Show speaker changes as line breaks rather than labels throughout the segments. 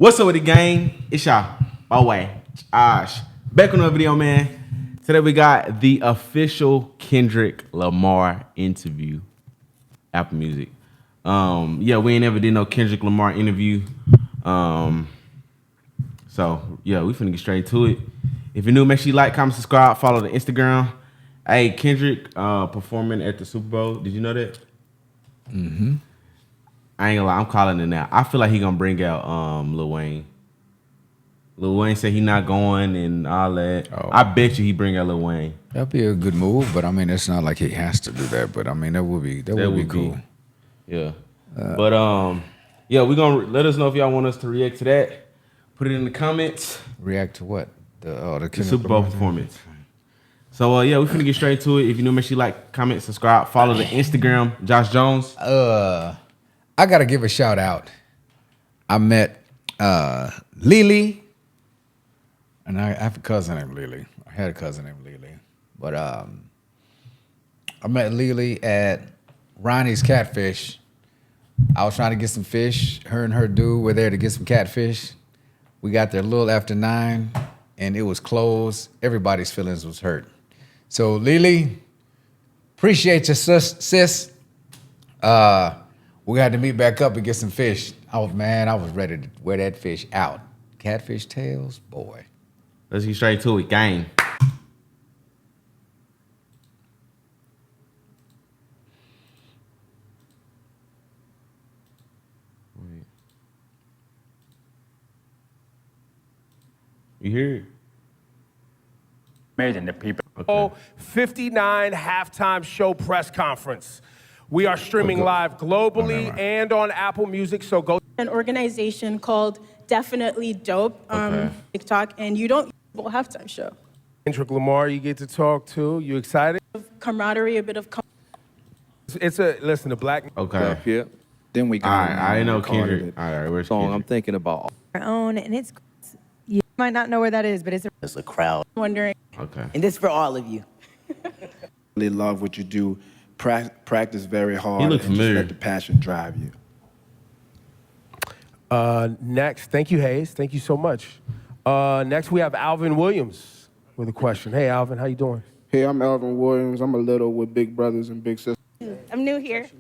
What's up with the gang? It's y'all. My way. Ash. Back on another video, man. Today we got the official Kendrick Lamar interview. Apple Music. Yeah, we ain't never did no Kendrick Lamar interview. So yeah, we finna get straight to it. If you're new, make sure you like, comment, subscribe, follow the Instagram. Hey, Kendrick performing at the Super Bowl. Did you know that?
Mm-hmm.
I ain't gonna lie, I'm calling it now. I feel like he gonna bring out Lil Wayne. Lil Wayne said he not going and all that.
Oh.
I bet you he bring out Lil Wayne.
That'd be a good move, but I mean, it's not like he has to do that. But I mean, that would be cool.
Yeah. Yeah, we gonna let us know if y'all want us to react to that. Put it in the comments.
React to what? The
Super Bowl performance. So yeah, we finna get straight to it. If you new, make sure you like, comment, subscribe, follow the Instagram, Josh Jones.
I gotta give a shout out. I met Lily, and I have a cousin named Lily. I had a cousin named Lily, but I met Lily at Ronnie's Catfish. I was trying to get some fish. Her and her dude were there to get some catfish. We got there a little after 9, and it was closed. Everybody's feelings was hurt. So Lily, appreciate you, sis. We had to meet back up and get some fish. I was ready to wear that fish out. Catfish tails, boy.
Let's get straight to it, gang. You hear it?
Amazing, the people.
Okay. 59 halftime show press conference. We are streaming live globally and on Apple Music, so go.
An organization called Definitely Dope, TikTok, and you don't have a halftime show.
Kendrick Lamar, you get to talk to. You excited?
Camaraderie, a bit of.
Listen, the black.
Okay.
Up here. Then we got.
All right, I know Kendrick. All right, where's
Song
Kendrick?
I'm thinking about.
Our own, and it's, you might not know where that is, but it's
a crowd.
Wondering.
Okay.
And this for all of you.
Really love what you do. Practice very hard.
He look
and
familiar.
just let the passion drive you.
Next, thank you, Hayes. Thank you so much. Next, we have Alvin Williams with a question. Hey, Alvin, how you doing?
Hey, I'm Alvin Williams. I'm a little with big brothers and big sisters.
I'm new here.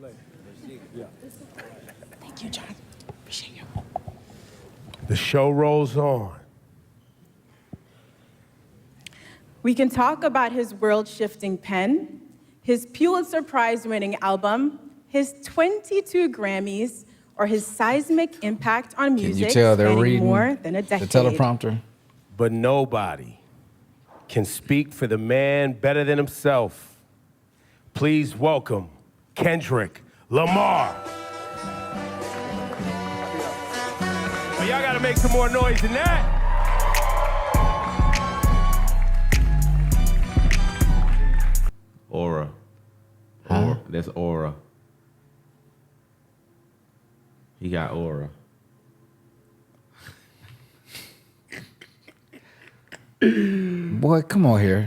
Thank you, John. Appreciate you.
The show rolls on.
We can talk about his world-shifting pen, his Pulitzer Prize-winning album, his 22 Grammys, or his seismic impact on music.
Can you tell they're
spanning
reading
more than a decade.
the teleprompter?
But nobody can speak for the man better than himself. Please welcome Kendrick Lamar. But y'all gotta make some more noise than that.
Aura.
Huh?
That's aura. He got aura.
Boy, come on here.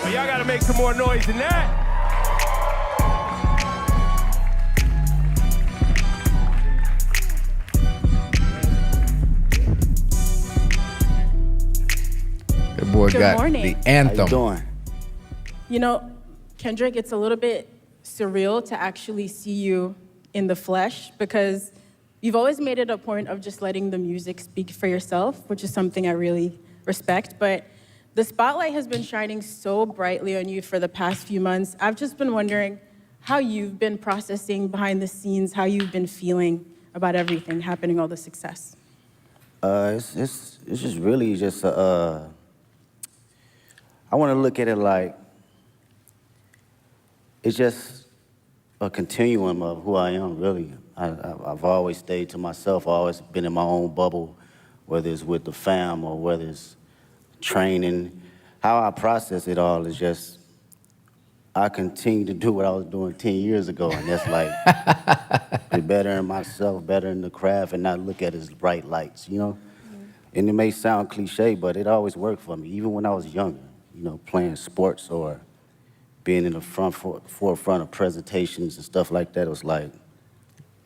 But y'all gotta make some more noise than that.
That boy
Good
got
morning.
the anthem.
How you doing?
You know, Kendrick, it's a little bit surreal to actually see you in the flesh because you've always made it a point of just letting the music speak for yourself, which is something I really respect. But the spotlight has been shining so brightly on you for the past few months. I've just been wondering how you've been processing behind the scenes, how you've been feeling about everything happening, all the success.
It's just really just I want to look at it like it's just a continuum of who I am, really. I've always stayed to myself, always been in my own bubble, whether it's with the fam or whether it's training. How I process it all is just, I continue to do what I was doing 10 years ago, and that's like, be better in myself, better in the craft, and not look at it as bright lights, you know? And it may sound cliche, but it always worked for me, even when I was younger, you know, playing sports or being in the forefront of presentations and stuff like that. It was like,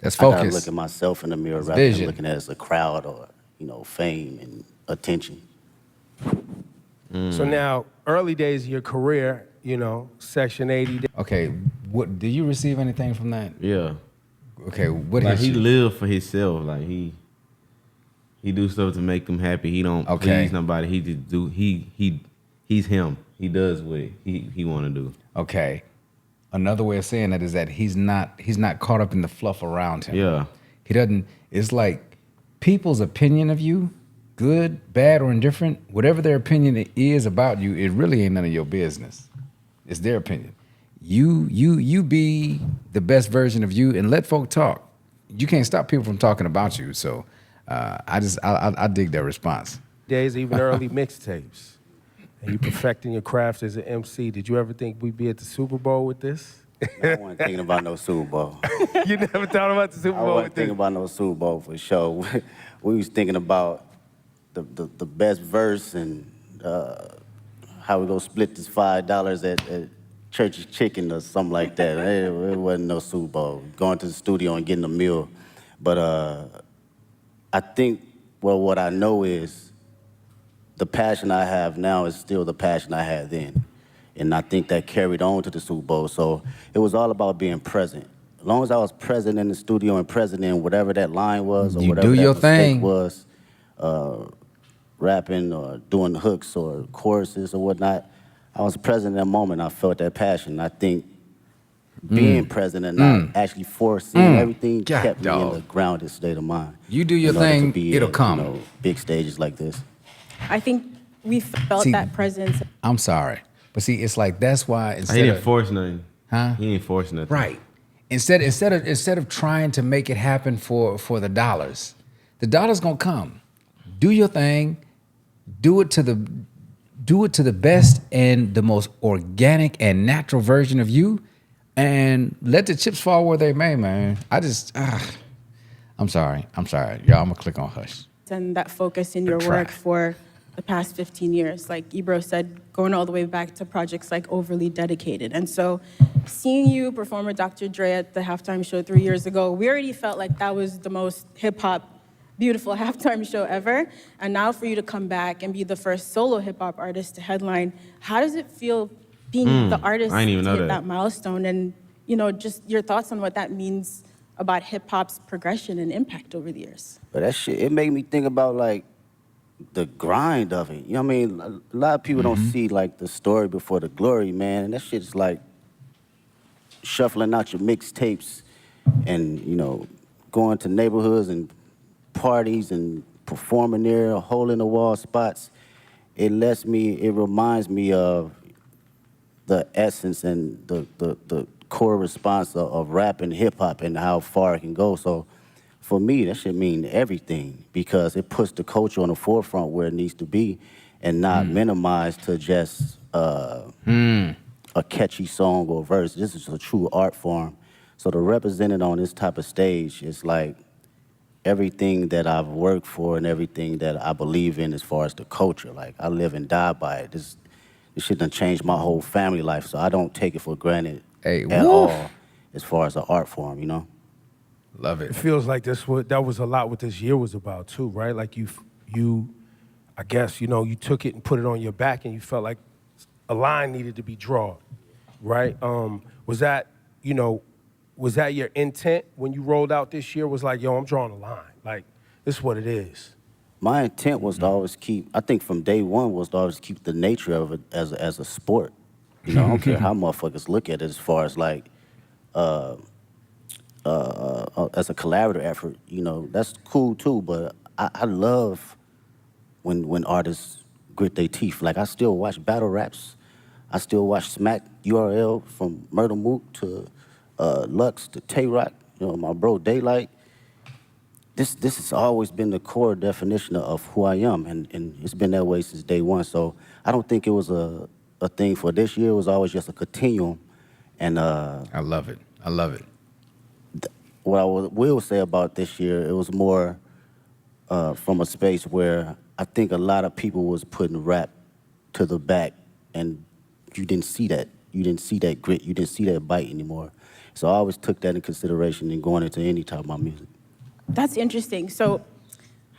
That's
I gotta
focus.
look at myself in the mirror
That's
rather
vision.
than looking at it as a crowd or, fame and attention.
So now, early days of your career, Section 80.
Okay, what do you receive anything from that?
Yeah.
Okay, what
Like
hits
he
you?
live for himself. Like he do stuff to make them happy. He don't
Okay.
please nobody. He just do he's him. He does what he want to do.
Okay. Another way of saying that is that he's not caught up in the fluff around him.
Yeah.
He doesn't. It's like people's opinion of you, good, bad, or indifferent, whatever their opinion is about you, it really ain't none of your business. It's their opinion. You be the best version of you and let folk talk. You can't stop people from talking about you. So I dig that response.
Days, even early mixtapes. And you perfecting your craft as an MC. Did you ever think we'd be at the Super Bowl with this?
I wasn't thinking about no Super Bowl.
You never thought about the Super
I
Bowl
wasn't
with
thinking
this?
about no Super Bowl for sure. We was thinking about the best verse and how we gonna split this $5 at Church's Chicken or something like that. It wasn't no Super Bowl. Going to the studio and getting a meal. But I think, what I know is the passion I have now is still the passion I had then. And I think that carried on to the Super Bowl. So it was all about being present. As long as I was present in the studio and present in whatever that line was or
You
whatever
do
that
your
mistake
thing.
was, rapping or doing hooks or choruses or whatnot, I was present in that moment. I felt that passion. I think being present and not actually foreseeing everything
God,
kept me in
dog.
the grounded state of mind.
You do your
in order to
thing,
be
it'll
at,
come.
Big stages like this.
I think we felt
See,
that presence.
I'm sorry. But see, it's like that's why
He
instead
didn't
of
force nothing.
Huh?
He didn't force nothing.
right. Instead of trying to make it happen for the dollars gonna come. Do your thing, do it to the best and the most organic and natural version of you, and let the chips fall where they may, man. I'm sorry. Y'all, I'm gonna click on hush.
And that focus in your
try.
work for the past 15 years. Like Ebro said, going all the way back to projects like Overly Dedicated. And so seeing you perform with Dr. Dre at the halftime show 3 years ago, we already felt like that was the most hip-hop, beautiful halftime show ever. And now for you to come back and be the first solo hip-hop artist to headline, how does it feel being the artist
I didn't even
to
know
hit
that.
that milestone? And, just your thoughts on what that means about hip-hop's progression and impact over the years.
But that shit, it made me think about like the grind of it. You know what I mean? A lot of people don't see like the story before the glory, man. And that shit's like shuffling out your mixtapes and, going to neighborhoods and parties and performing there, hole in the wall spots. It reminds me of the essence and the core response of rap and hip hop and how far it can go. So for me, that should mean everything because it puts the culture on the forefront where it needs to be and not minimized to just a catchy song or verse. This is a true art form. So to represent it on this type of stage is like everything that I've worked for and everything that I believe in as far as the culture. Like I live and die by it. This shit done changed my whole family life, so I don't take it for granted
Hey,
at
woo.
all as far as an art form,
Love it.
It feels like that was a lot what this year was about too, right? Like you, I guess, you took it and put it on your back and you felt like a line needed to be drawn, right? Was that your intent when you rolled out this year? Was like, yo, I'm drawing a line. Like, this is what it is.
My intent was to always I think from day one was to always keep the nature of it as a sport. I don't care how motherfuckers look at it as far as like, as a collaborative effort, that's cool too, but I love when artists grit their teeth. Like I still watch battle raps. I still watch Smack URL from Murder Mook to Lux to Tay-Rock, my bro Daylight. This has always been the core definition of who I am, and it's been that way since day one. So I don't think it was a thing for this year. It was always just a continuum. And
I love it.
what I will say about this year, it was more from a space where I think a lot of people was putting rap to the back, and you didn't see that. You didn't see that grit. You didn't see that bite anymore. So I always took that in consideration in going into any type of my music.
That's interesting. So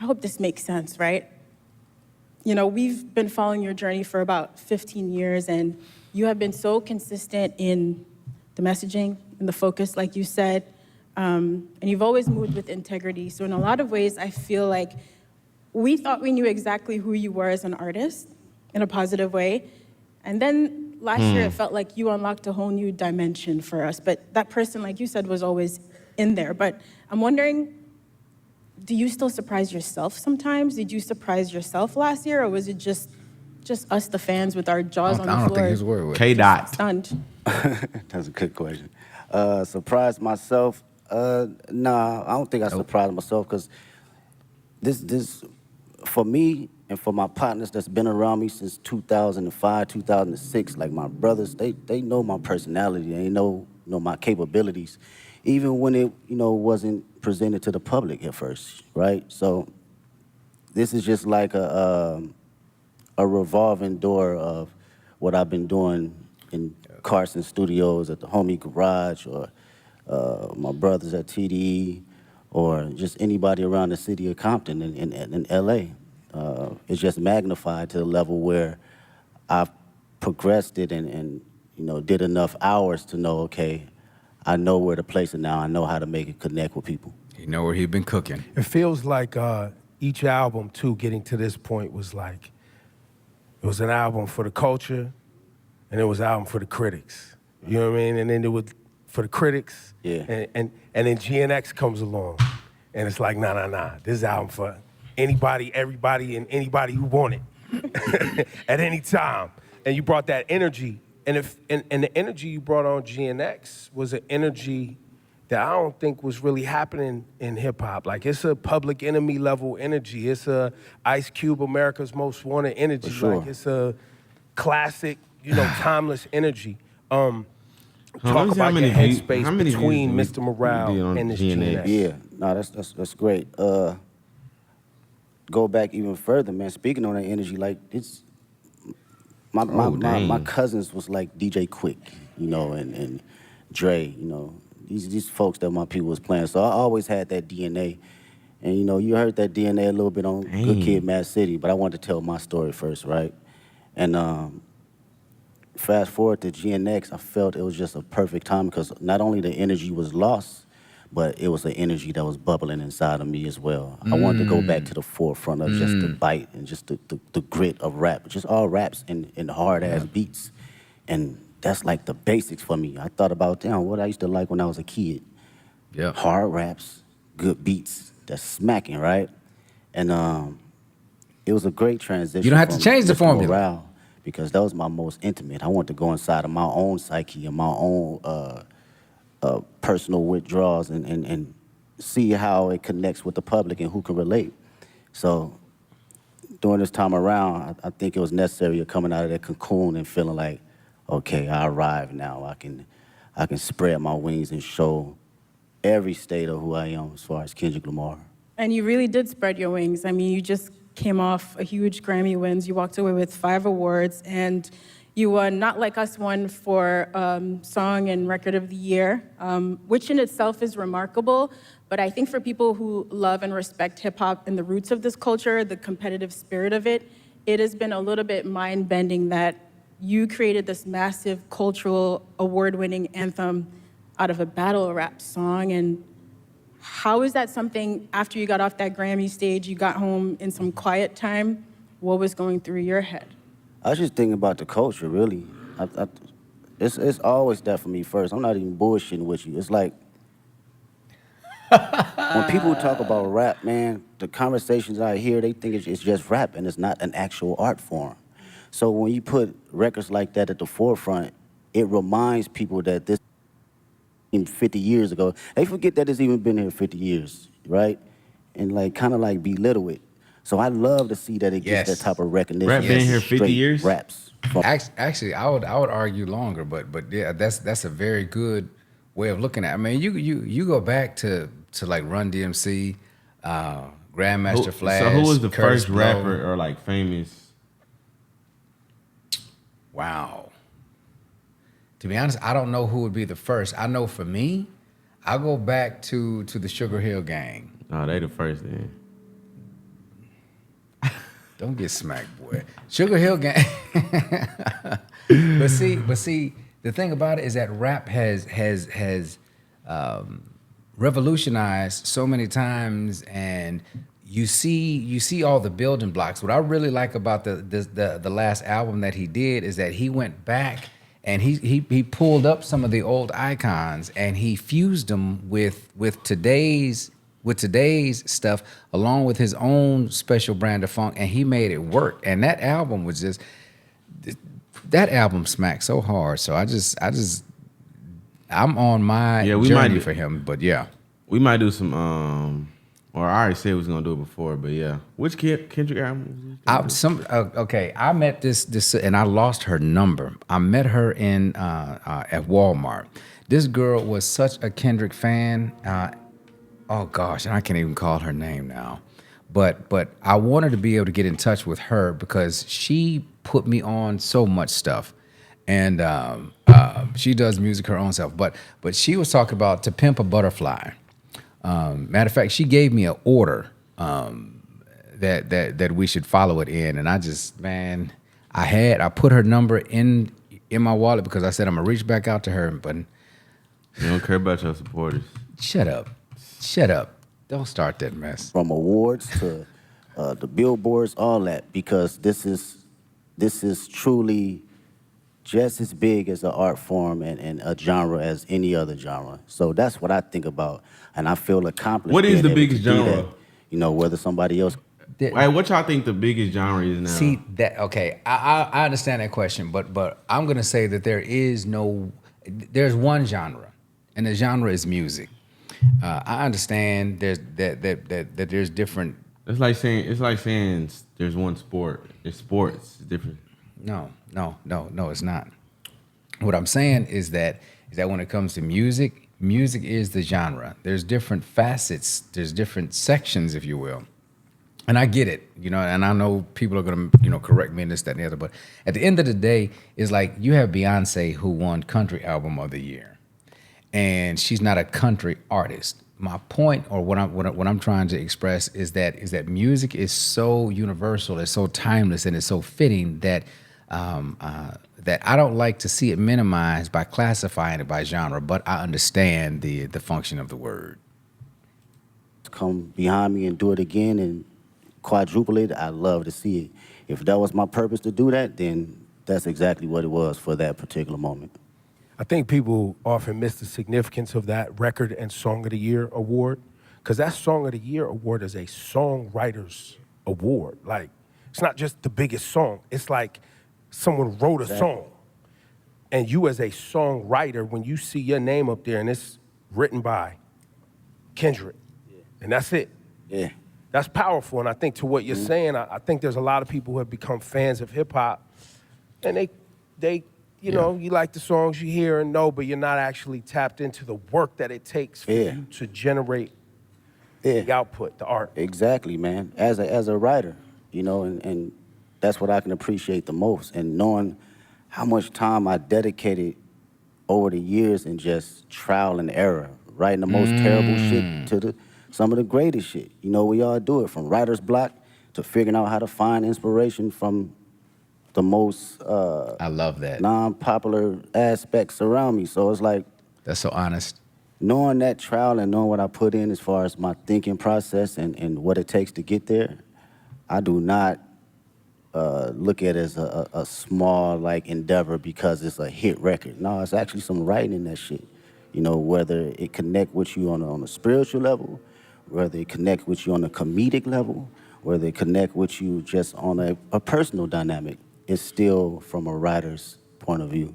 I hope this makes sense, right? You know, we've been following your journey for about 15 years, and you have been so consistent in the messaging and the focus, like you said, and you've always moved with integrity. So in a lot of ways, I feel like we thought we knew exactly who you were as an artist in a positive way. And then last year, it felt like you unlocked a whole new dimension for us. But that person, like you said, was always in there. But I'm wondering, do you still surprise yourself sometimes? Did you surprise yourself last year, or was it just us, the fans, with our jaws on the floor?
I don't think his word was.
K-Dot.
Stunned.
That's a good question. Surprised myself? Nah, I don't think I surprised myself because this, for me and for my partners that's been around me since 2005, 2006, like my brothers, they know my personality. They know my capabilities, even when it wasn't presented to the public at first, right? So this is just like a revolving door of what I've been doing in Carson Studios, at the Homie Garage, or my brothers at TDE, or just anybody around the city of Compton in LA. It's just magnified to the level where I've progressed it and did enough hours to know, okay, I know where to place it now. I know how to make it connect with people.
You know where he been cooking.
It feels like each album, too, getting to this point was like, it was an album for the culture, and it was an album for the critics. You know what I mean? And then it was for the critics,
Yeah.
and then GNX comes along, and it's like, nah. This album for anybody, everybody, and anybody who want it at any time. And you brought that energy, and the energy you brought on GNX was an energy that I don't think was really happening in hip hop. Like, it's a Public Enemy level energy. It's a Ice Cube, America's Most Wanted energy.
For sure.
Like, it's a classic, timeless energy. Talk
let me see how
about
many
your
views-
headspace
how many
between
views
Mr.
did we
Morale
did on
and this
GNX?
GNX.
Yeah, no, that's great. Go back even further, man. Speaking on that energy, like it's my cousins was like DJ Quick, and Dre, these folks that my people was playing. So I always had that DNA, and you heard that DNA a little bit on Good Kid, Mad City, but I wanted to tell my story first, right? And fast forward to GNX, I felt it was just a perfect time because not only the energy was lost, but it was the energy that was bubbling inside of me as well. I wanted to go back to the forefront of just the bite and just the grit of rap, just all raps and hard-ass beats. And that's like the basics for me. I thought about, what I used to like when I was a kid.
Yeah.
Hard raps, good beats, that's smacking, right? And it was a great transition.
You don't have to
from
change the
Mr.
formula.
Morale, because that was my most intimate. I wanted to go inside of my own psyche and my own personal withdrawals and see how it connects with the public and who can relate. So during this time around, I think it was necessary of coming out of that cocoon and feeling like, okay, I arrived now. I can spread my wings and show every state of who I am as far as Kendrick Lamar.
And you really did spread your wings. I mean, you just came off a huge Grammy wins. You walked away with 5 awards, and you won Not Like Us won for Song and Record of the Year, which in itself is remarkable. But I think for people who love and respect hip hop and the roots of this culture, the competitive spirit of it, it has been a little bit mind-bending that you created this massive cultural award-winning anthem out of a battle rap song. And how is that something, after you got off that Grammy stage, you got home in some quiet time, what was going through your head?
I was just thinking about the culture, really. It's always that for me first. I'm not even bullshitting with you. It's like, when people talk about rap, man, the conversations I hear, they think it's just rap and it's not an actual art form. So when you put records like that at the forefront, it reminds people that this 50 years ago, they forget that it's even been here 50 years, right? And like kind of like belittle it. So I love to see that it gets that type of recognition.
Rap been here 50
Straight
years?
Raps.
Actually, I would argue longer, but yeah, that's a very good way of looking at it. I mean, you go back to like Run DMC, Grandmaster Flash.
So who was the
Curtis
first
Blow.
rapper or like famous?
Wow. To be honest, I don't know who would be the first. I know for me, I go back to the Sugar Hill Gang.
Oh, they the first then.
Don't get smacked, boy. Sugar Hill Gang. but see, the thing about it is that rap has revolutionized so many times, and you see all the building blocks. What I really like about the last album that he did is that he went back and he pulled up some of the old icons and he fused them with today's stuff, along with his own special brand of funk, and he made it work. And that album was just, that album smacked so hard. So I'm on my journey for him. But yeah,
we might do some. Or I already said we was gonna do it before, but yeah. Which Kendrick album?
I met this, and I lost her number. I met her in at Walmart. This girl was such a Kendrick fan. Oh gosh, and I can't even call her name now. But I wanted to be able to get in touch with her because she put me on so much stuff, and she does music her own self. But she was talking about To Pimp a Butterfly. Matter of fact, she gave me an order that we should follow it in, and I put her number in my wallet because I said I'm gonna reach back out to her, but
you don't care about your supporters.
Shut up. Don't start that mess.
From awards to the billboards, all that, because this is truly just as big as an art form and a genre as any other genre. So that's what I think about, and I feel accomplished.
What is the
being able
biggest
to do
genre?
that. You know, whether somebody else.
Hey, what y'all think the biggest genre is now?
See that? Okay, I understand that question, but I'm gonna say that there's one genre, and the genre is music. I understand that there's different.
It's like saying there's one sport. It's sports. It's different.
No, it's not. What I'm saying is that when it comes to music is the genre. There's different facets. There's different sections, if you will. And I get it, and I know people are gonna, correct me in this, that, and the other. But at the end of the day, it's like you have Beyonce who won Country Album of the Year, and she's not a country artist. My point, or what I'm trying to express, is that music is so universal, it's so timeless, and it's so fitting that that I don't like to see it minimized by classifying it by genre. But I understand the function of the word.
Come behind me and do it again and quadruple it, I love to see it. If that was my purpose to do that, then that's exactly what it was for that particular moment.
I think people often miss the significance of that Record and Song of the Year award, because that Song of the Year award is a songwriter's award. Like, it's not just the biggest song. It's like someone wrote a song. And you as a songwriter, when you see your name up there and it's written by Kendrick, and that's it.
Yeah.
That's powerful. And I think to what you're saying, I think there's a lot of people who have become fans of hip hop, and they you know, you like the songs you hear and know, but you're not actually tapped into the work that it takes for you to generate the output, the art.
Exactly, man. As a writer, and that's what I can appreciate the most. And knowing how much time I dedicated over the years in just trial and error, writing the most terrible shit to some of the greatest shit. We all do it, from writer's block to figuring out how to find inspiration from the most
I love that
non-popular aspects around me. So it's like,
that's so honest.
Knowing that trial and knowing what I put in as far as my thinking process and what it takes to get there, I do not look at it as a small endeavor because it's a hit record. No, it's actually some writing in that shit. Whether it connect with you on a spiritual level, whether it connect with you on a comedic level, whether it connect with you just on a personal dynamic, it's still from a writer's point of view.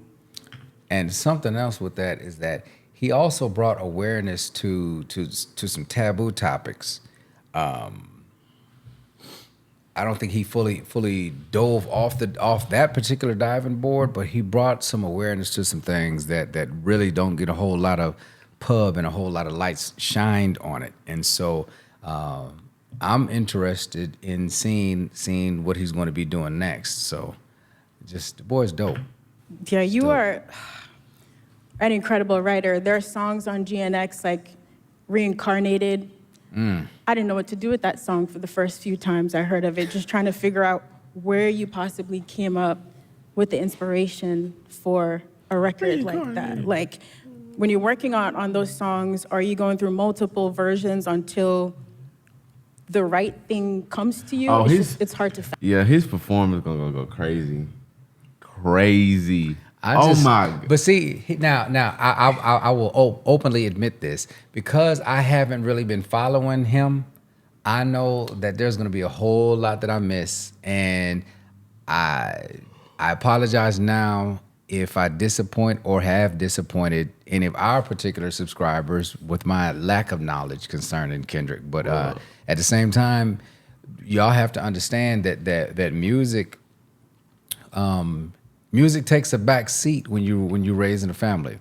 And something else with that is that he also brought awareness to some taboo topics. I don't think he fully dove off that particular diving board, but he brought some awareness to some things that really don't get a whole lot of pub and a whole lot of lights shined on it. And so I'm interested in seeing what he's going to be doing next. So just, the boy's dope.
Yeah, you are. an incredible writer. There are songs on GNX like Reincarnated. I didn't know what to do with that song for the first few times I heard of it, just trying to figure out where you possibly came up with the inspiration for a record like that. Like, when you're working on those songs, are you going through multiple versions until the right thing comes to you?
Oh,
It's hard to find.
Yeah, his performance gonna go crazy. Crazy. My.
But see, now I will openly admit this, because I haven't really been following him. I know that there's going to be a whole lot that I miss, and I apologize now if I disappoint or have disappointed any of our particular subscribers with my lack of knowledge concerning Kendrick. But at the same time, y'all have to understand that music. Music takes a back seat when you raising a family.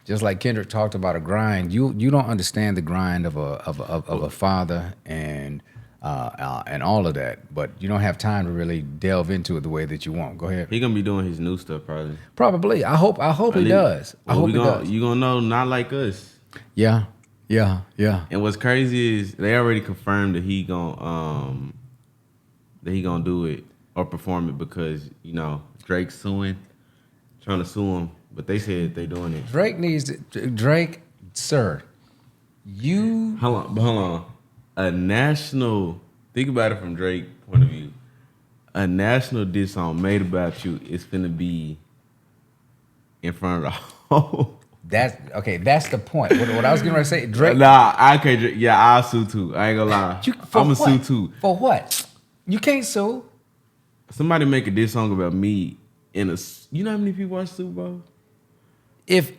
Just like Kendrick talked about a grind, you don't understand the grind of a father and all of that, but you don't have time to really delve into it the way that you want. Go ahead.
He gonna be doing his new stuff probably.
Probably. I hope he does. I hope he does.
You gonna know, not like us.
Yeah.
And what's crazy is they already confirmed that he gonna do it or perform it, because Drake's trying to sue him, but they said they doing it.
Drake, sir, you.
Hold on. Think about it from Drake's point of view. A national diss song made about you is finna be in front of the whole.
That's the point. What I was going to say, Drake.
I'll sue too. I ain't gonna lie. I'm gonna sue too.
For what? You can't sue.
Somebody make a diss song about me in a. You know how many people watch Super Bowl?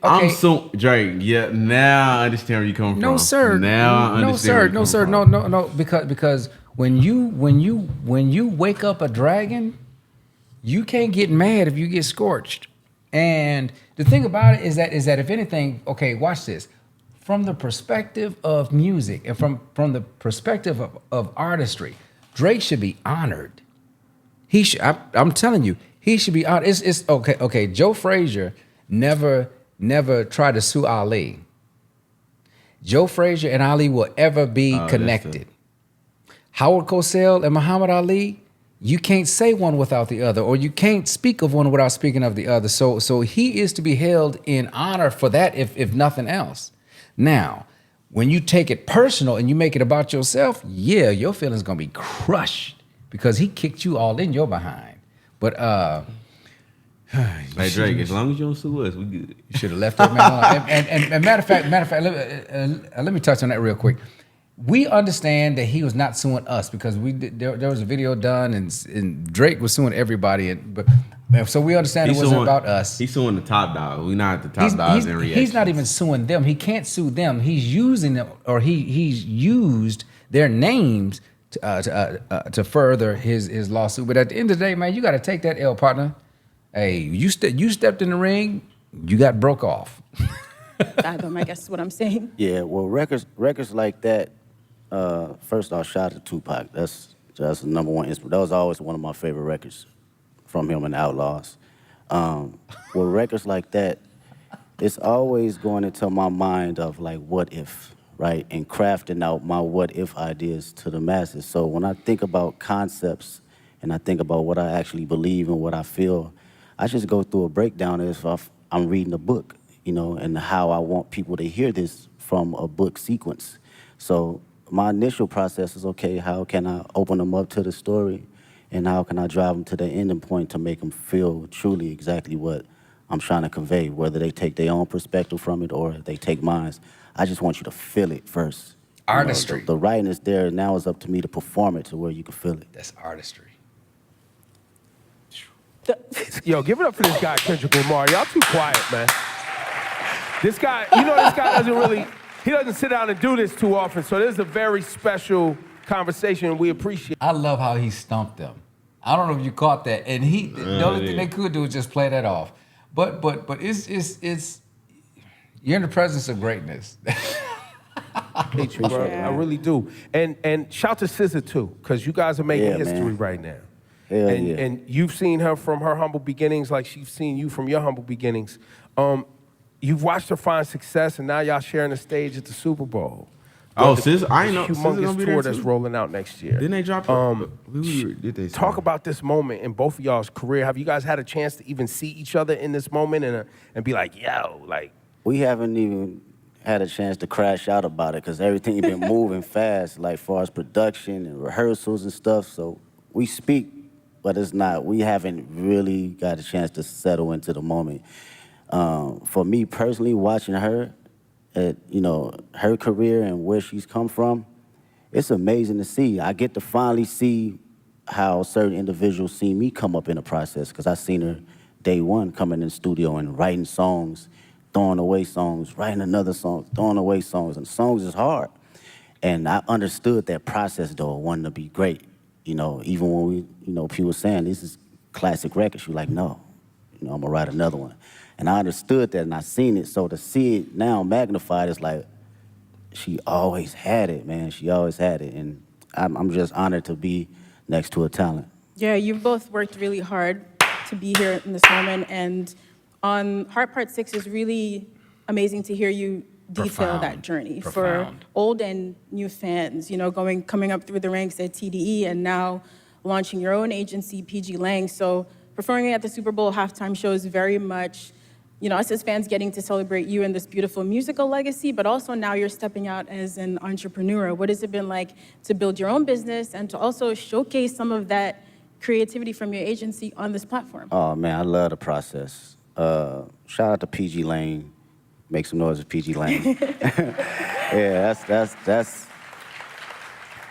I'm
so Drake. Yeah, now I understand where you come from.
No, sir.
Now I understand.
No, sir. No. Because when you wake up a dragon, you can't get mad if you get scorched. And the thing about it is that if anything, okay, watch this. From the perspective of music and from the perspective of artistry, Drake should be honored. He should. I'm telling you, he should be honored. It's okay. Okay, Joe Frazier never tried to sue Ali. Joe Frazier and Ali will ever be connected. Howard Cosell and Muhammad Ali, you can't say one without the other, or you can't speak of one without speaking of the other. So he is to be held in honor for that, if nothing else. Now, when you take it personal and you make it about yourself, yeah, your feelings gonna be crushed because he kicked you all in your behind. But
like Drake, as long as you don't sue us, we good.
You should have left that man alone. And matter of fact, let me touch on that real quick. We understand that he was not suing us because there was a video done and Drake was suing everybody. So we understand it wasn't about us.
He's suing the top dog. We not the top dogs in reaction.
He's not even suing them. He can't sue them. He's using them, or he's used their names to further his lawsuit. But at the end of the day, man, you got to take that L, partner. Hey, you stepped in the ring, you got broke off.
Fathom, I guess is what I'm saying.
Yeah, well, records like that. First off, shout out to Tupac. That's the number one inspiration. That was always one of my favorite records from him and Outlaws. With records like that, it's always going into my mind of like, what if, right? And crafting out my what if ideas to the masses. So when I think about concepts and I think about what I actually believe and what I feel, I just go through a breakdown as if I'm reading a book, and how I want people to hear this from a book sequence. So my initial process is, okay, how can I open them up to the story, and how can I drive them to the ending point to make them feel truly exactly what I'm trying to convey, whether they take their own perspective from it or they take mine. I just want you to feel it first.
Artistry.
The writing is there. Now it's up to me to perform it to where you can feel it.
That's artistry.
Yo, give it up for this guy, Kendrick Lamar. Y'all too quiet, man. This guy, this guy doesn't sit down and do this too often, so this is a very special conversation, and we appreciate it.
I love how he stumped them. I don't know if you caught that. And the only thing they could do is just play that off. But it's you're in the presence of greatness.
I hate you, bro. I really do. And shout to SZA too, because you guys are making history right now. And you've seen her from her humble beginnings like she's seen you from your humble beginnings. you've watched her find success, and now y'all sharing the stage at the Super Bowl.
Oh,
The-
SZA, I ain't know
the
SZA gonna
humongous
be
tour
there
that's
too.
rolling out next year.
Didn't they drop? Did they say?
Talk about this moment in both of y'all's career. Have you guys had a chance to even see each other in this moment and be like, yo, like?
We haven't even had a chance to crash out about it because everything been moving fast, like far as production and rehearsals and stuff. So we speak, but it's not. We haven't really got a chance to settle into the moment. For me personally, watching her, her career and where she's come from, it's amazing to see. I get to finally see how certain individuals see me come up in the process because I seen her day one coming in the studio and writing songs, throwing away songs, writing another song, throwing away songs, and songs is hard. And I understood that process though, wanting to be great. Even when we, people were saying this is classic records, you're like, no, I'm gonna write another one. And I understood that and I seen it, so to see it now magnified is like, she always had it, man. She always had it. And I'm just honored to be next to a talent.
Yeah, you've both worked really hard to be here in this moment, and on Heart Part 6 is really amazing to hear you detail that journey for old and new fans, coming up through the ranks at TDE and now launching your own agency, PG Lang. So performing at the Super Bowl halftime show is very much, us as fans getting to celebrate you and this beautiful musical legacy, but also now you're stepping out as an entrepreneur. What has it been like to build your own business and to also showcase some of that creativity from your agency on this platform?
Oh, man, I love the process. Shout out to PG Lang. Make some noise with PG Lang. Yeah,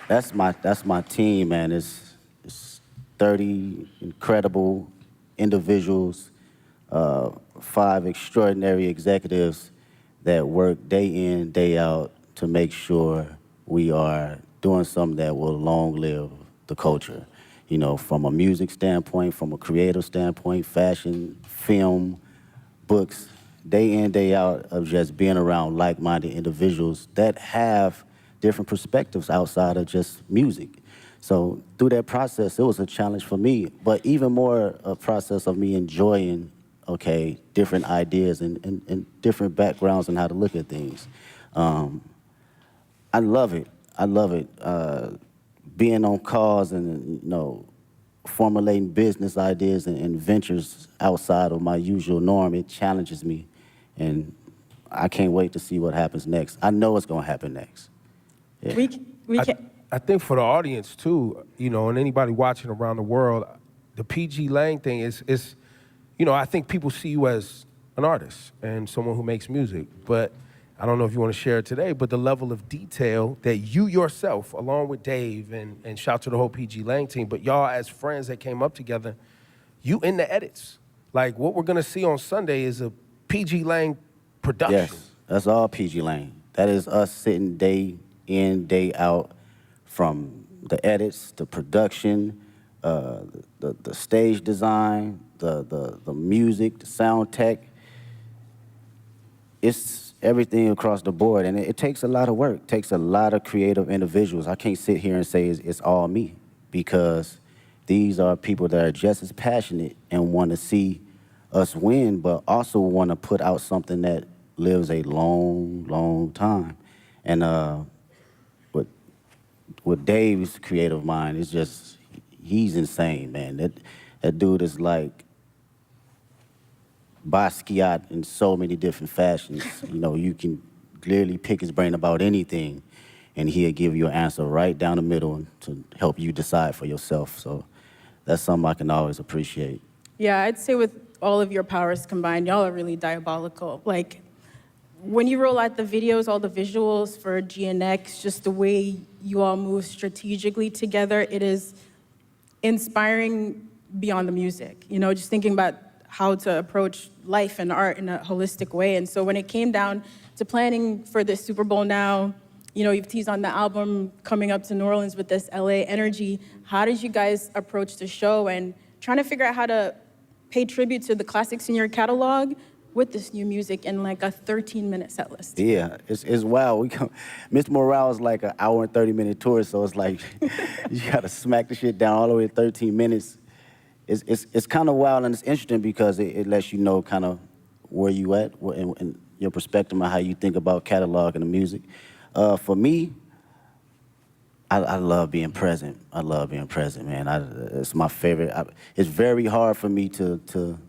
that's my team, man. It's 30 incredible individuals, 5 extraordinary executives that work day in, day out to make sure we are doing something that will long live the culture. From a music standpoint, from a creative standpoint, fashion, film, books, day in, day out of just being around like-minded individuals that have different perspectives outside of just music. So through that process, it was a challenge for me, but even more a process of me enjoying, different ideas and different backgrounds and how to look at things. I love it. I love it. Being on calls and, formulating business ideas and ventures outside of my usual norm, it challenges me. And I can't wait to see what happens next. I know it's going to happen next. Yeah.
We can.
I think for the audience too, and anybody watching around the world, the PG Lang thing is, I think people see you as an artist and someone who makes music, but I don't know if you want to share it today, but the level of detail that you yourself, along with Dave and shout to the whole PG Lang team, but y'all as friends that came up together, you in the edits. Like what we're gonna see on Sunday is a PG Lang production.
Yes, that's all PG Lang. That is us sitting day in, day out, from the edits, the production, the stage design, the music, the sound tech. It's everything across the board, and it takes a lot of work. It takes a lot of creative individuals. I can't sit here and say it's all me, because these are people that are just as passionate and want to see us win, but also want to put out something that lives a long, long time. And with Dave's creative mind, it's just, he's insane, man. That dude is like Basquiat in so many different fashions. You can clearly pick his brain about anything, and he'll give you an answer right down the middle to help you decide for yourself. So that's something I can always appreciate.
Yeah, I'd say with all of your powers combined, y'all are really diabolical. Like, when you roll out the videos, all the visuals for GNX, just the way you all move strategically together, it is inspiring beyond the music. Just thinking about how to approach life and art in a holistic way. And so when it came down to planning for this Super Bowl now, you've teased on the album coming up to New Orleans with this LA energy. How did you guys approach the show and trying to figure out how to pay tribute to the classics in your catalog with this new music in like a 13-minute set list?
Yeah, it's wild. Mr. Morale is like an hour and 30-minute tour, so it's like you gotta smack the shit down all the way to 13 minutes. It's kind of wild, and it's interesting because it lets you know kind of where you at and your perspective on how you think about cataloging the music. For me, I love being present. I love being present, man. It's my favorite. It's very hard for me to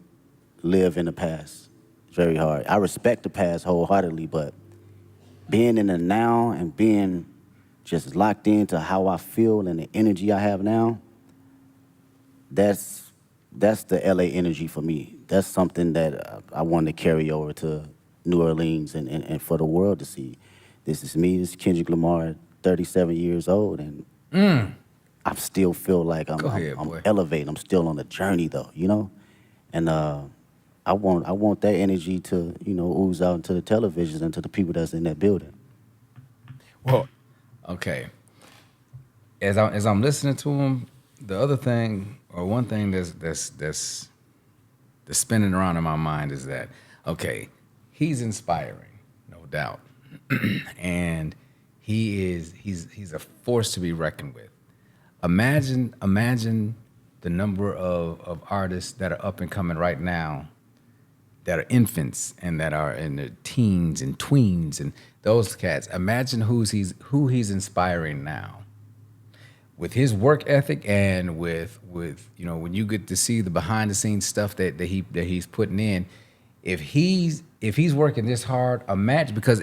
live in the past. It's very hard. I respect the past wholeheartedly, but being in the now and being just locked into how I feel and the energy I have now, that's the LA energy for me. That's something that I want to carry over to New Orleans and for the world to see. This is me, this is Kendrick Lamar, 37 years old, and I still feel like I'm elevating. I'm still on the journey though, you know? And I want that energy to, you know, ooze out into the televisions and to the people that's in that building.
Well,
Okay. As I'm listening to him, the other thing, or one thing that's spinning around in my mind is that, okay, he's inspiring, no doubt. And he's a force to be reckoned with. Imagine the number of artists that are up and coming right now that are infants and that are in their teens and tweens and those cats. Imagine who he's inspiring now. With his work ethic and with you know, when you get to see the behind the scenes stuff that he's putting in, if he's working this hard, imagine, because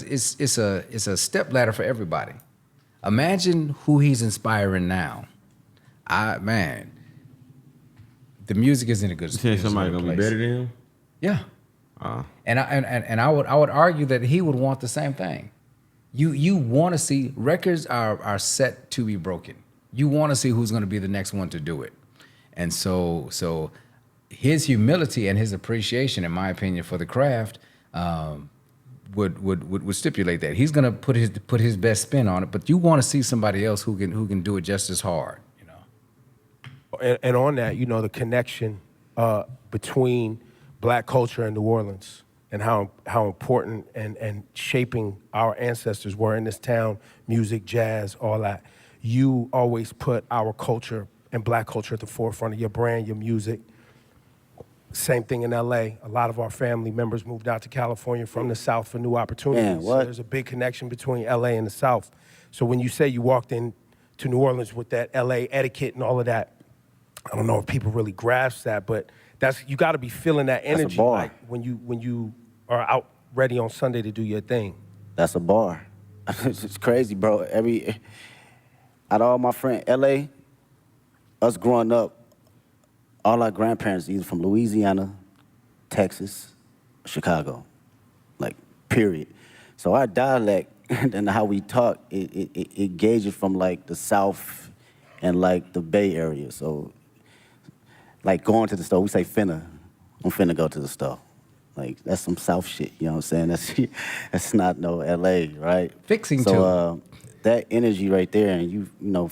it's a step ladder for everybody. Imagine who he's inspiring now. The music is in a good.
You think somebody gonna be better than him?
Yeah. And I would argue that he would want the same thing. You want to see records are set to be broken. You want to see who's going to be the next one to do it. And so his humility and his appreciation, in my opinion, for the craft would stipulate that he's going to put his best spin on it. But you want to see somebody else who can do it just as hard, you know.
and on that, you know, the connection between Black culture and New Orleans, and how important and shaping our ancestors were in this town, music, jazz, all that. You always put our culture and Black culture at the forefront of your brand, your music. Same thing in LA. A lot of our family members moved out to California from the South for new opportunities.
Man, what?
So there's a big connection between LA and the South. So when you say you walked in to New Orleans with that LA etiquette and all of that, I don't know if people really grasp that, but you got to be feeling that energy.
That's a bar.
Like when you are out ready on Sunday to do your thing.
That's a bar. It's crazy, bro. Out of all my friends, LA, us growing up, all our grandparents either from Louisiana, Texas, Chicago, like, period. So our dialect and how we talk, it gauges from like the South and like the Bay Area. So like going to the store, we say finna. I'm finna go to the store. Like, that's some South shit, you know what I'm saying? That's not no LA, right?
Fixing
so, that energy right there and you know,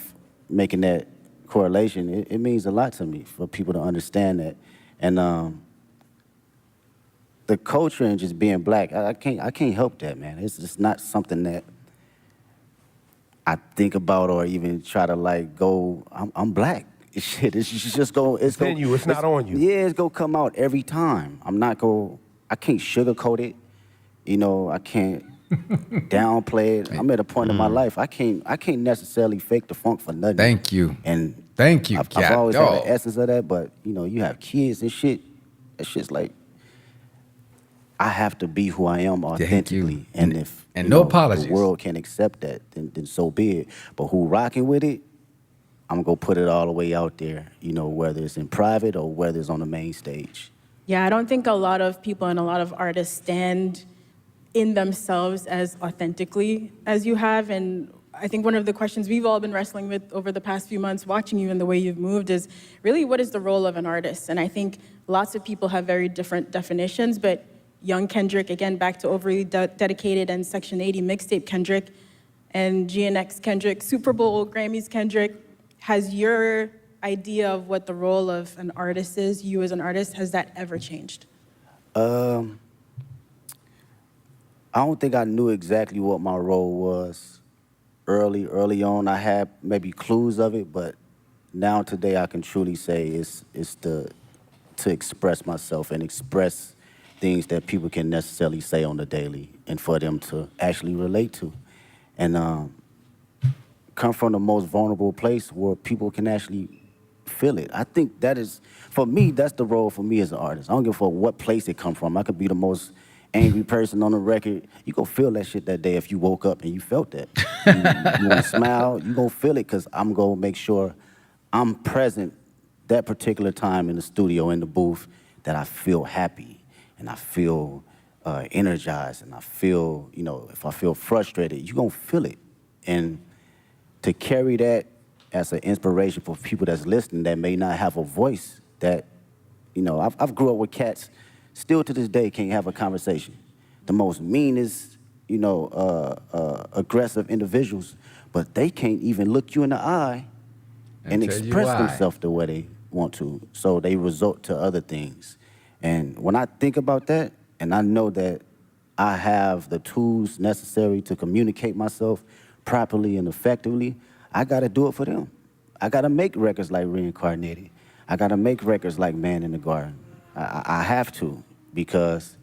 making that correlation, it means a lot to me for people to understand that. And the culture and just being Black, I can't help that, man. It's just not something that I think about or even try to like go, I'm Black. Shit, it's just go.
It's not on you.
Yeah, it's gonna come out every time. I can't sugarcoat it. You know, I can't downplay it. I'm at a point in my life, I can't necessarily fake the funk for nothing.
Thank you.
And
thank you.
I've always had the essence of that, but you know, you have kids and shit. That shit's like, I have to be who I am authentically. And if
no apologies,
the world can't accept that, then so be it. But who rocking with it, I'm gonna put it all the way out there, you know, whether it's in private or whether it's on the main stage.
Yeah, I don't think a lot of people and a lot of artists stand in themselves as authentically as you have. And I think one of the questions we've all been wrestling with over the past few months, watching you and the way you've moved, is really what is the role of an artist? And I think lots of people have very different definitions, but young Kendrick, again, back to overly dedicated and Section 80 mixtape Kendrick, and GNX Kendrick, Super Bowl, Grammys Kendrick, has your idea of what the role of an artist is, you as an artist, has that ever changed?
I don't think I knew exactly what my role was early on. I had maybe clues of it, but now today I can truly say it's to express myself and express things that people can necessarily say on the daily and for them to actually relate to. And come from the most vulnerable place where people can actually feel it. I think that is, for me, that's the role for me as an artist. I don't give a fuck what place it come from. I could be the most angry person on the record. You gonna feel that shit that day if you woke up and you felt that. You wanna smile, you gonna feel it, because I'm gonna make sure I'm present that particular time in the studio, in the booth, that I feel happy and I feel energized and I feel, you know, if I feel frustrated, you gonna feel it. And to carry that as an inspiration for people that's listening that may not have a voice, that, you know, I've grew up with cats, still to this day can't have a conversation. The most meanest, you know, aggressive individuals, but they can't even look you in the eye and
tell you
express
why.
themselves the way they want to. So they resort to other things. And when I think about that, and I know that I have the tools necessary to communicate myself properly and effectively, I gotta do it for them. I gotta make records like Reincarnated. I gotta make records like Man in the Garden. I have to, because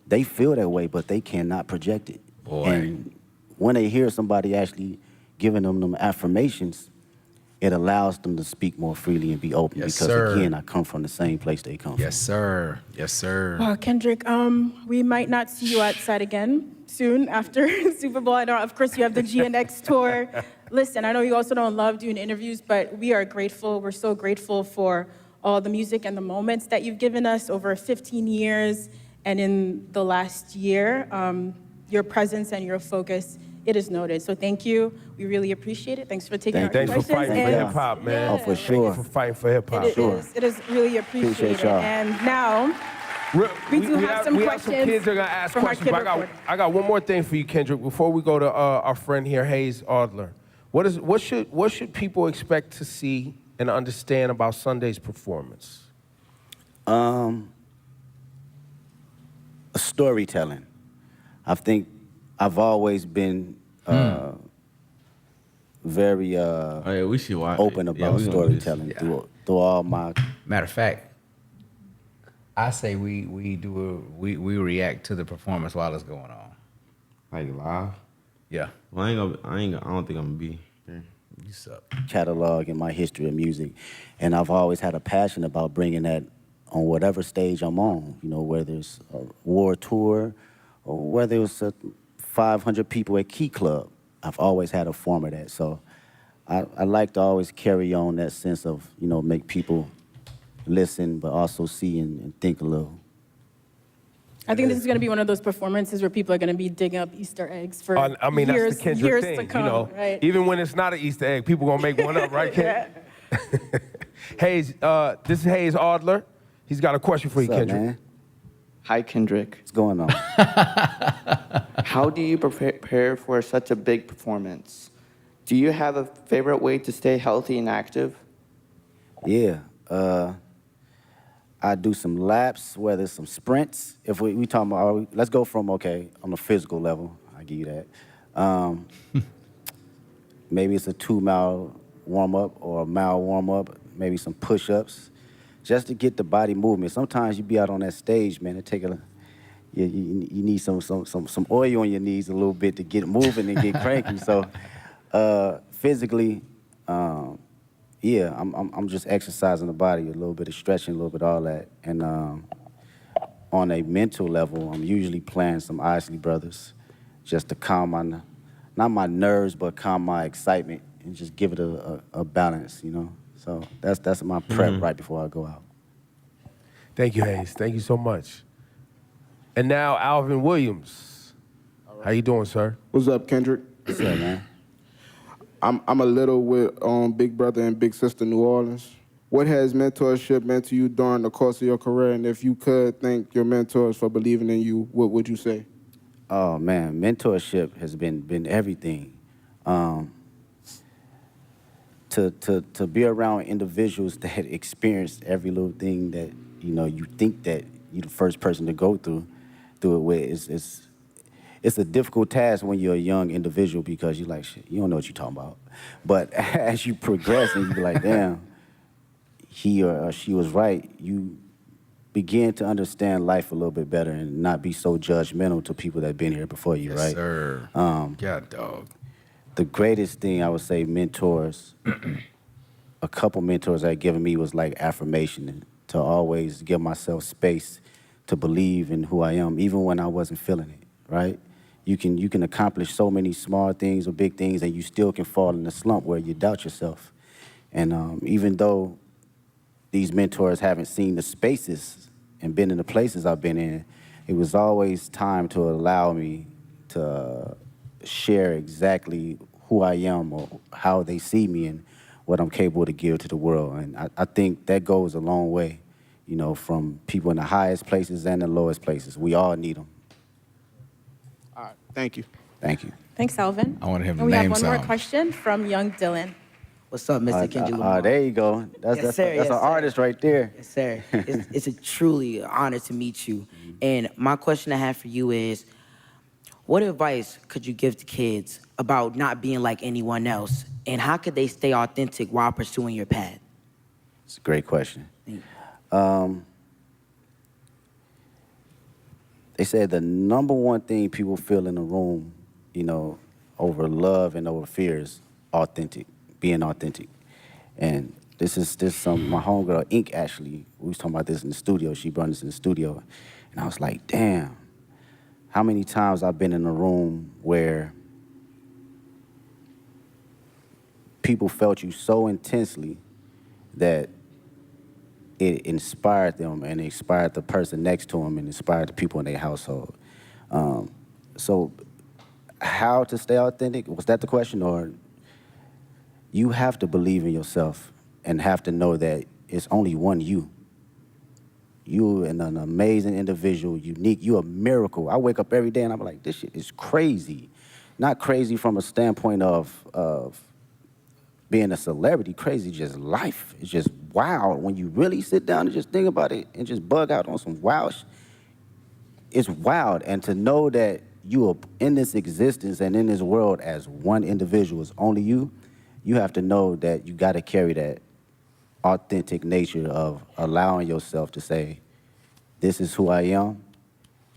they feel that way, but they cannot project it.
Boy.
And when they hear somebody actually giving them affirmations, it allows them to speak more freely and be open.
Yes,
because
sir.
again, I come from the same place they come
Yes, sir. Yes, sir.
Well, Kendrick, we might not see you outside again soon after Super Bowl. I know, of course, you have the GNX tour. Listen, I know you also don't love doing interviews, but we are grateful. We're so grateful for all the music and the moments that you've given us over 15 years. And in the last year, your presence and your focus, it is noted. So thank you. We really appreciate it. Thanks for taking our
Thanks for
questions.
fighting for
And
hip hop, man.
from. Oh, for
Thank
sure.
you for fighting for hip hop.
it is really appreciated.
Appreciate y'all.
And now, we do have some
we have
questions
some kids that are gonna ask
from our
questions.
kid
But
reporter.
I got one more thing for you, Kendrick. Before we go to our friend here, Hayes Adler, what should people expect to see and understand about Sunday's performance?
Storytelling. I think I've always been very
Oh, yeah, we should watch
open
it. Yeah,
about
we gonna do this.
storytelling
Yeah.
through all my.
Matter of fact, I say we react to the performance while it's going on.
Like live.
Yeah.
Well, I don't think I'm gonna be here.
You suck.
Catalog and my history of music, and I've always had a passion about bringing that on whatever stage I'm on. You know, whether it's a war tour or whether it's 500 people at Key Club, I've always had a form of that. So I like to always carry on that sense of, you know, make people listen, but also see and think a little.
I think this is going to be one of those performances where people are going to be digging up Easter eggs for
I mean,
years,
that's the Kendrick
years
thing,
to come.
you know.
Right?
Even when it's not an Easter egg, people gonna make one up, right, Ken? Hayes, this is Hayes Adler. He's got a question for you,
What's up,
Kendrick.
man?
Hi, Kendrick.
What's going on?
How do you prepare for such a big performance? Do you have a favorite way to stay healthy and active?
Yeah. I do some laps, whether it's some sprints. If we talking about, let's go from, okay, on the physical level, I give you that. Maybe it's a 2-mile warm-up or a mile warm-up, maybe some push-ups, just to get the body movement. Sometimes you be out on that stage, man, it take you need some oil on your knees a little bit to get moving and get cranky. So physically, yeah, I'm just exercising the body, a little bit of stretching, a little bit of all that. And on a mental level, I'm usually playing some Isley Brothers just to calm not my nerves, but calm my excitement and just give it a balance, you know? So that's my prep right before I go out.
Thank you, Hayes. Thank you so much. And now, Alvin Williams. How you doing, sir?
What's up, Kendrick?
What's up, man?
I'm a little with Big Brother and Big Sister New Orleans. What has mentorship meant to you during the course of your career? And if you could thank your mentors for believing in you, what would you say?
Oh, man, mentorship has been everything. To be around individuals that experience every little thing that, you know, you think that you're the first person to go through it with, it's a difficult task when you're a young individual because you're like, shit, you don't know what you're talking about. But as you progress and you be like, damn, he or she was right, you begin to understand life a little bit better and not be so judgmental to people that have been here before you,
Yes,
right?
sir. Yeah, dog.
The greatest thing I would say mentors, a couple mentors that given me was like affirmation and to always give myself space to believe in who I am, even when I wasn't feeling it, right? You can accomplish so many small things or big things and you still can fall in a slump where you doubt yourself. And even though these mentors haven't seen the spaces and been in the places I've been in, it was always time to allow me to share exactly who I am or how they see me and what I'm capable to give to the world. And I think that goes a long way, you know, from people in the highest places and the lowest places. We all need them.
All right, thank you.
Thank you.
Thanks, Alvin.
I want him to
And we have
name
one more
some.
question from young Dylan.
What's up, Mr. Kendrick Lamar?
There you go.
Yes, sir,
That's
yes,
an
sir.
artist right there.
Yes, sir. It's a truly honor to meet you. And my question I have for you is, what advice could you give to kids about not being like anyone else? And how could they stay authentic while pursuing your path?
It's a great question.
Thank you.
They said the number one thing people feel in the room, you know, over love and over fear is being authentic. And this some my homegirl Ink actually, we was talking about this in the studio. She brought us in the studio, and I was like, damn, how many times I've been in a room where people felt you so intensely that it inspired them and it inspired the person next to them and inspired the people in their household. So how to stay authentic? Was that the question? Or you have to believe in yourself and have to know that it's only one you. You're an amazing individual, unique. You're a miracle. I wake up every day and I'm like, this shit is crazy. Not crazy from a standpoint of being a celebrity, crazy, just life. It's just wild. When you really sit down and just think about it and just bug out on some wild it's wild. And to know that you are in this existence and in this world as one individual, is only you, you have to know that you got to carry that authentic nature of allowing yourself to say, this is who I am,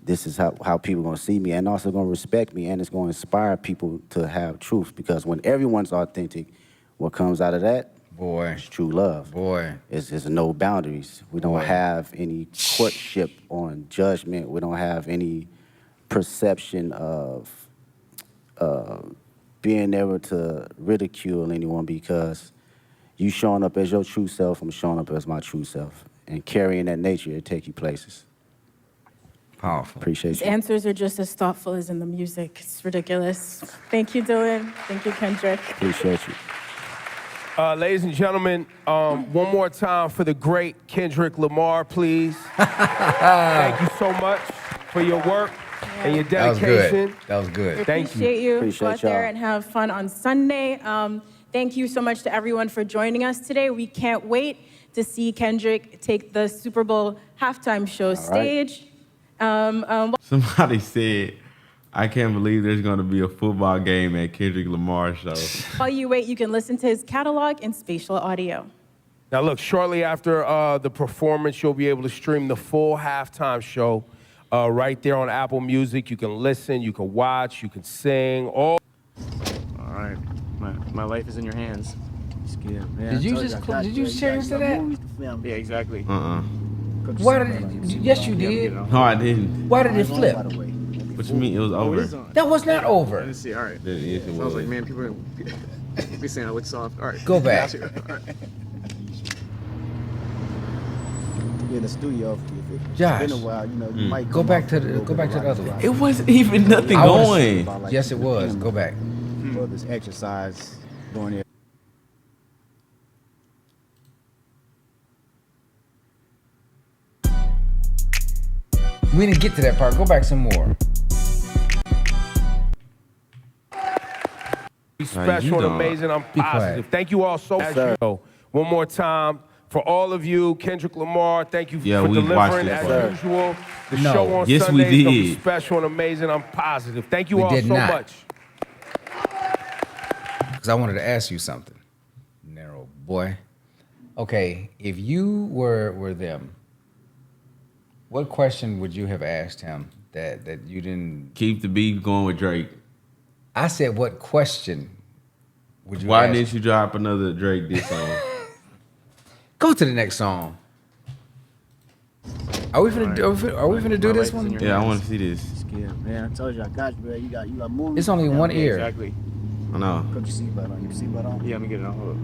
this is how people are going to see me and also going to respect me, and it's going to inspire people to have truth. Because when everyone's authentic, what comes out of that?
Boy.
It's true love.
Boy.
It's no boundaries. We don't have any courtship on judgment. We don't have any perception of being able to ridicule anyone, because you showing up as your true self, I'm showing up as my true self. And carrying that nature, it take you places.
Powerful.
Appreciate
His
you.
answers are just as thoughtful as in the music. It's ridiculous. Thank you, Dylan. Thank you, Kendrick.
Appreciate you.
Ladies and gentlemen, one more time for the great Kendrick Lamar, please. Thank you so much for your work and your dedication.
That was good.
Thank you.
Appreciate you.
Appreciate
Go out there
y'all.
and have fun on Sunday. Thank you so much to everyone for joining us today. We can't wait to see Kendrick take the Super Bowl halftime show stage.
Somebody said, I can't believe there's going to be a football game at Kendrick Lamar's show.
While you wait, you can listen to his catalog in spatial audio.
Now, look, shortly after the performance, you'll be able to stream the full halftime show right there on Apple Music. You can listen, you can watch, you can sing. All
right, my life is in your hands. Just kidding. Yeah,
Did you change to that?
Yeah, exactly.
Why did yes, you did.
No, I didn't.
Why did it flip?
What you mean it was over?
That was not over.
Let's see. All right.
Yes, it
So I was
was.
like, man, people are be saying I look soft. All right.
Go back.
All right.
Be in the studio.
Josh,
It's been a while, you know. You might
go back to the other one.
It wasn't even nothing
I wanna
going.
Yes, it was. Go back.
For this exercise during it.
We didn't get to that part. Go back some more.
be special and amazing. I'm positive. Thank you all so much. One more time. For all of you, Kendrick Lamar, thank you for delivering as usual. The show on Sunday is going to be special and amazing. I'm positive. Thank you all so much.
Because I wanted to ask you something, narrow boy. Okay, if you were them, What question would you have asked him that you didn't?
Keep the beat going with Drake.
I said, what question would you?
Why
ask
didn't
him?
you drop another Drake diss song?
Go to the next song. Are we finna do this one?
Yeah, I want to see this.
Yeah, man, I told you I got you, bro. You got movement.
It's only in one ear.
Exactly.
I know.
Put your seatbelt on. Your seatbelt on?
Yeah, I'm gonna get it on. Hold up.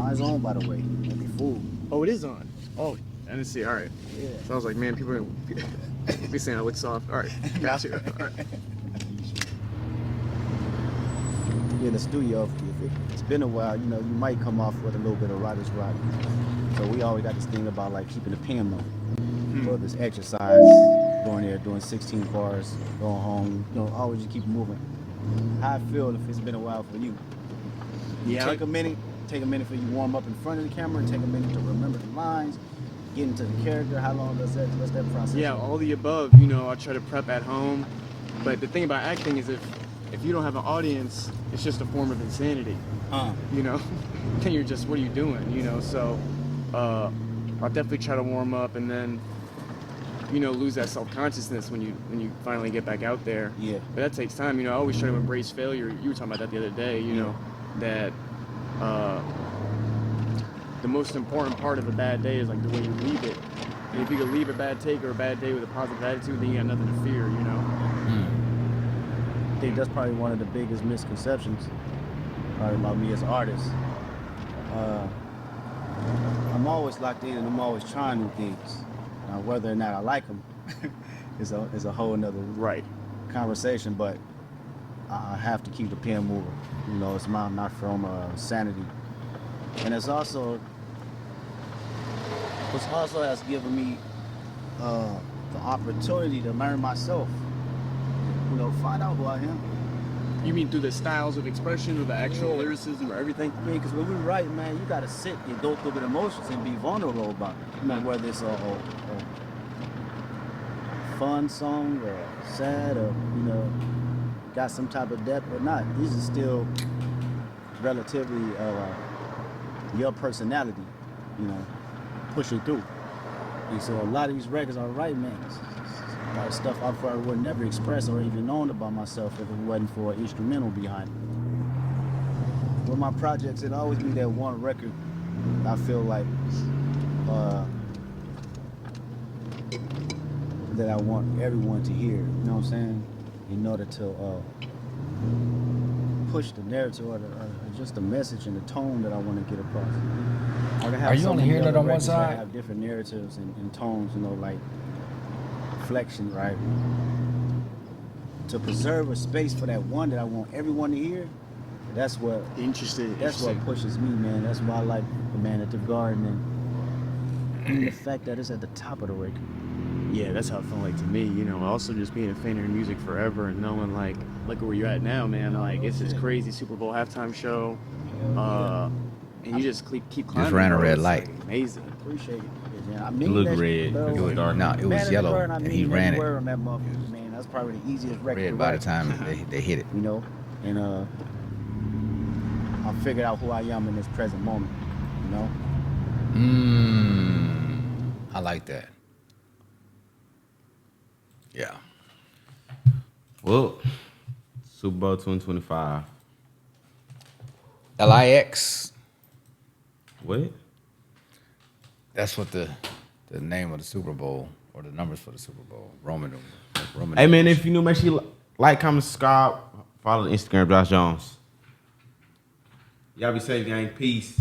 Mine's on, by the way. Don't be fooled.
Oh, it is on. Oh, I didn't see. All right.
Yeah.
So I was like, man, people are be saying I look soft. All right, got you. All right.
You're in the studio. It's been a while. You know, you might come off with a little bit of writer's block. So we always got this thing about like keeping the pen low. For this exercise, going there, doing 16 bars, going home. You know, always just keep moving. How I feel if it's been a while for you.
Yeah.
Take a minute for you to warm up in front of the camera, and take a minute to remember the lines, get into the character. How long does that? What's that process?
Yeah, all the above. You know, I try to prep at home, but the thing about acting is if you don't have an audience, it's just a form of insanity. You know, then you're just, what are you doing? You know, so I'll definitely try to warm up and then, you know, lose that self-consciousness when you finally get back out there.
Yeah.
But that takes time. You know, I always try to embrace failure. You were talking about that the other day. You know, that the most important part of a bad day is like the way you leave it. And if you could leave a bad take or a bad day with a positive attitude, then you got nothing to fear. You know.
I think that's probably one of the biggest misconceptions probably about me as an artist. I'm always locked in and I'm always trying new things. Now, whether or not I like them is a whole nother conversation, but I have to keep the pen moving. You know, it's not from sanity. And it's also has given me the opportunity to learn myself. You know, find out who I am.
You mean through the styles of expression or the actual lyricism or everything?
I mean, because when we write, man, you gotta sit and go through the emotions and be vulnerable about it. You know, whether it's a fun song or sad or, you know, got some type of depth or not. These are still relatively your personality, you know, pushing through. And so a lot of these records I write, man, it's a lot of stuff I probably would never express or even known about myself if it wasn't for an instrumental behind it. With my projects, it'll always be that one record I feel like that I want everyone to hear, you know what I'm saying? In order to push the narrative or just the message and the tone that I want to get across.
Are you only hearing it on one side?
I have different narratives and tones, you know, like reflection, right? To preserve a space for that one that I want everyone to hear, that's what what pushes me, man. That's why I like The Man at the Garden and the fact that it's at the top of the record.
Yeah, that's how it felt like to me, you know. Also just being a fan of your music forever and knowing like, look at where you're at now, man. Like, it's this crazy Super Bowl halftime show. And you just keep climbing.
Just ran a
bro.
red
It's,
light.
like, amazing.
Appreciate it. Man, I
It
mean
looked
that
red.
shit, bro.
It was dark.
No, it was yellow, and he ran it.
On that motherfucker, man. That's probably the easiest record
Red
to
by
write,
the time they hit it.
you know? And I figured out who I am in this present moment, you know?
I like that. Yeah.
Well, Super Bowl 2025.
LIX.
What?
That's what the name of the Super Bowl or the numbers for the Super Bowl. Roman numerals.
Hey, man, if you new, make sure you like, comment, subscribe. Follow the Instagram, Josh Jones. Y'all be safe, gang. Peace.